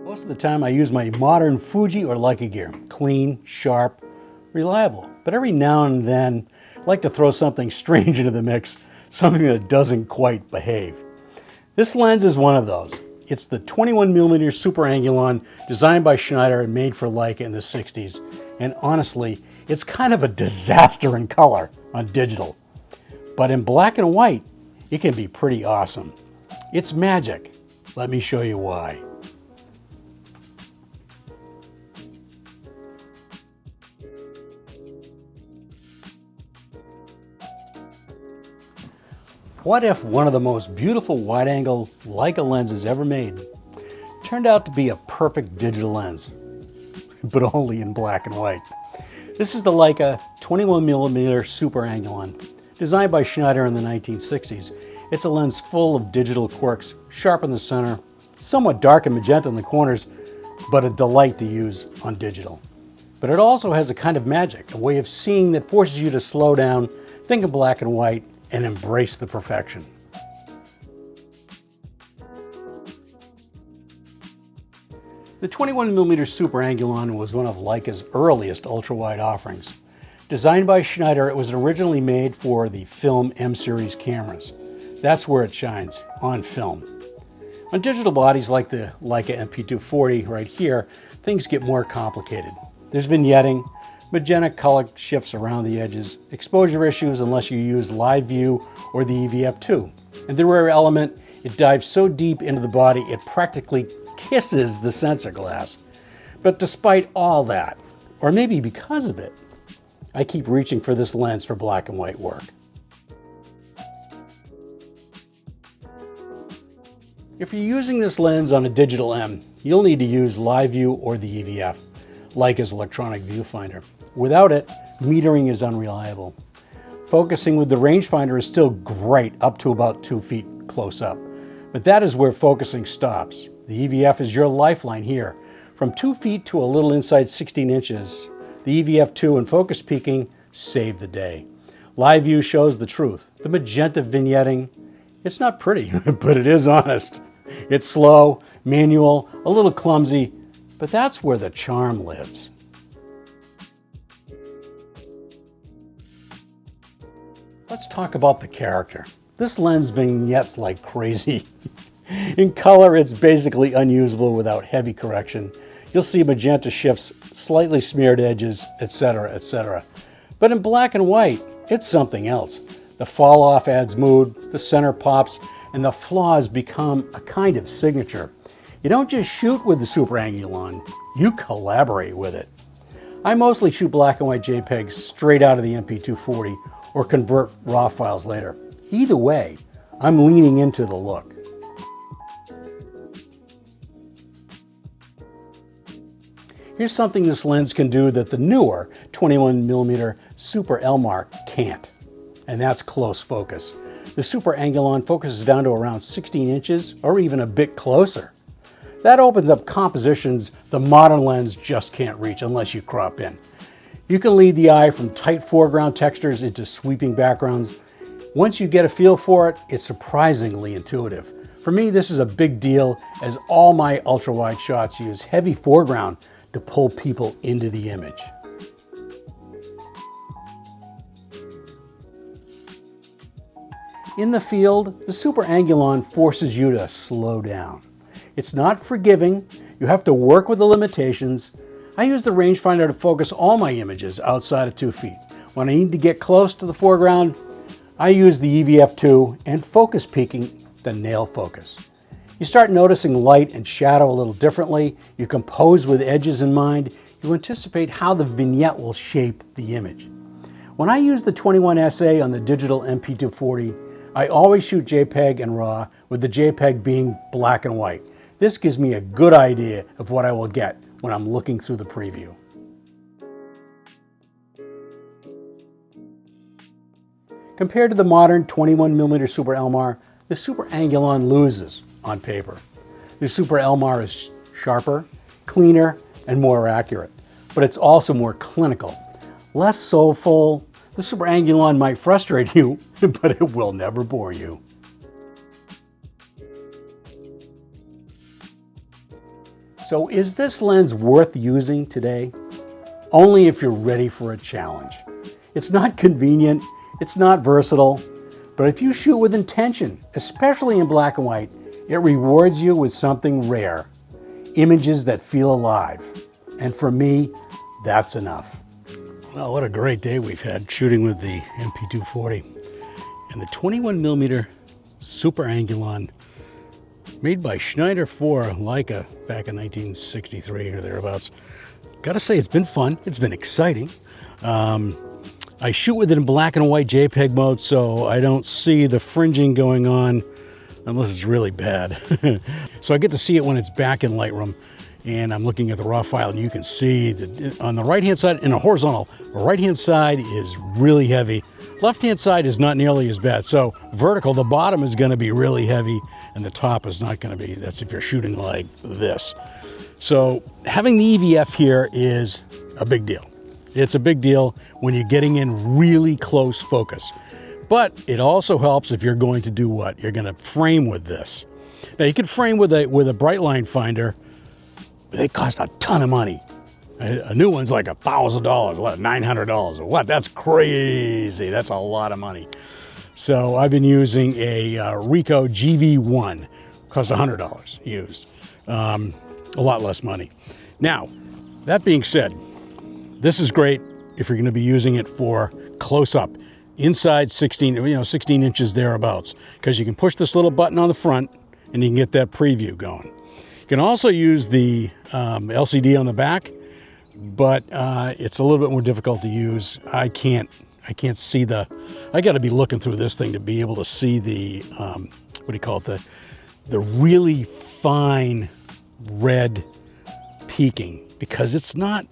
Most of the time I use my modern Fuji or Leica gear. Clean, sharp, reliable. But every now and then I like to throw something strange into the mix, something that doesn't quite behave. This lens is one of those. It's the 21mm Super Angulon, designed by Schneider and made for Leica in the 60s. And honestly, it's kind of a disaster in color on digital. But in black and white, it can be pretty awesome. It's magic. Let me show you why. What if one of the most beautiful wide-angle Leica lenses ever made turned out to be a perfect digital lens, but only in black and white? This is the Leica 21mm Super Angulon, designed by Schneider in the 1960s. It's a lens full of digital quirks, sharp in the center, somewhat dark and magenta in the corners, but a delight to use on digital. But it also has a kind of magic, a way of seeing that forces you to slow down, think in black and white, and embrace the perfection. The 21mm Super Angulon was one of Leica's earliest ultra-wide offerings. Designed by Schneider, it was originally made for the film M series cameras. That's where it shines, on film. On digital bodies like the Leica MP240 right here, things get more complicated. There's vignetting, magenta color shifts around the edges, exposure issues unless you use live view or the EVF2. And the rare element, it dives so deep into the body it practically kisses the sensor glass. But despite all that, or maybe because of it, I keep reaching for this lens for black and white work. If you're using this lens on a digital M, you'll need to use live view or the EVF, Leica's electronic viewfinder. Without it, metering is unreliable. Focusing with the rangefinder is still great up to about 2 feet close up, but that is where focusing stops. The EVF is your lifeline here. From 2 feet to a little inside 16 inches, the EVF2 and focus peaking save the day. Live view shows the truth. The magenta vignetting, it's not pretty, but it is honest. It's slow, manual, a little clumsy, but that's where the charm lives. Let's talk about the character. This lens vignettes like crazy. In color, it's basically unusable without heavy correction. You'll see magenta shifts, slightly smeared edges, etc., etc. But in black and white, it's something else. The fall off adds mood, the center pops, and the flaws become a kind of signature. You don't just shoot with the Super Angulon, you collaborate with it. I mostly shoot black and white JPEGs straight out of the MP240 or convert RAW files later. Either way, I'm leaning into the look. Here's something this lens can do that the newer 21mm Super Elmar can't, and that's close focus. The Super Angulon focuses down to around 16 inches or even a bit closer. That opens up compositions the modern lens just can't reach unless you crop in. You can lead the eye from tight foreground textures into sweeping backgrounds. Once you get a feel for it, it's surprisingly intuitive. For me, this is a big deal as all my ultra-wide shots use heavy foreground to pull people into the image. In the field, the Super Angulon forces you to slow down. It's not forgiving. You have to work with the limitations. I use the rangefinder to focus all my images outside of 2 feet. When I need to get close to the foreground, I use the EVF2 and focus peaking the nail focus. You start noticing light and shadow a little differently. You compose with edges in mind. You anticipate how the vignette will shape the image. When I use the 21SA on the digital MP240, I always shoot JPEG and RAW, with the JPEG being black and white. This gives me a good idea of what I will get when I'm looking through the preview. Compared to the modern 21mm Super Elmar, the Super Angulon loses on paper. The Super Elmar is sharper, cleaner, and more accurate, but it's also more clinical. Less soulful, the Super Angulon might frustrate you, but it will never bore you. So is this lens worth using today? Only if you're ready for a challenge. It's not convenient, it's not versatile, but if you shoot with intention, especially in black and white, it rewards you with something rare, images that feel alive. And for me, that's enough. Well, what a great day we've had shooting with the MP240 and the 21mm Super Angulon, made by Schneider for Leica back in 1963 or thereabouts. Gotta say, it's been fun. It's been exciting. I shoot with it in black and white JPEG mode, so I don't see the fringing going on unless it's really bad. So I get to see it when it's back in Lightroom, and I'm looking at the raw file, and you can see that on the right-hand side, in a horizontal, the right-hand side is really heavy. Left-hand side is not nearly as bad. So vertical, the bottom is gonna be really heavy, and the top is not gonna be. That's if you're shooting like this. So having the EVF here is a big deal. It's a big deal when you're getting in really close focus. But it also helps if you're going to do what? You're going to frame with this. Now you can frame with a bright line finder, but they cost a ton of money. A new one's like $1,000, what, $900 or what? That's crazy. That's a lot of money. So I've been using a Ricoh GV1, cost $100 used. A lot less money. Now, that being said, this is great if you're going to be using it for close-up, inside 16 inches thereabouts, because you can push this little button on the front and you can get that preview going. You can also use the LCD on the back, but it's a little bit more difficult to use. I can't see I got to be looking through this thing to be able to see the what do you call it, the really fine red peaking, because it's not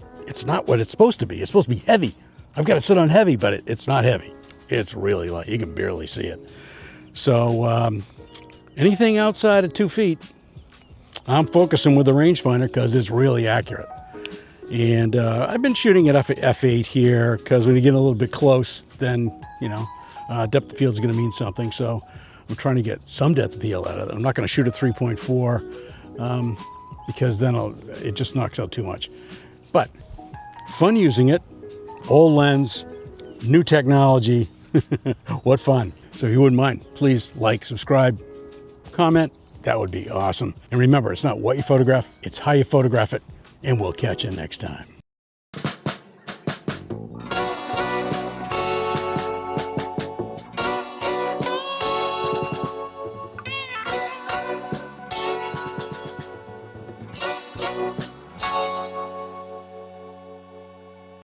what it's supposed to be. It's supposed to be heavy. I've got it set on heavy, but it's not heavy. It's really light. You can barely see it. So anything outside of 2 feet, I'm focusing with the rangefinder because it's really accurate. And I've been shooting at f8 here because when you get a little bit close, then depth of field is going to mean something. So I'm trying to get some depth of field out of it. I'm not going to shoot at 3.4 because then it just knocks out too much. But fun using it. Old lens, new technology. What fun. So if you wouldn't mind, please like, subscribe, comment. That would be awesome. And remember, it's not what you photograph, it's how you photograph it. And we'll catch you next time.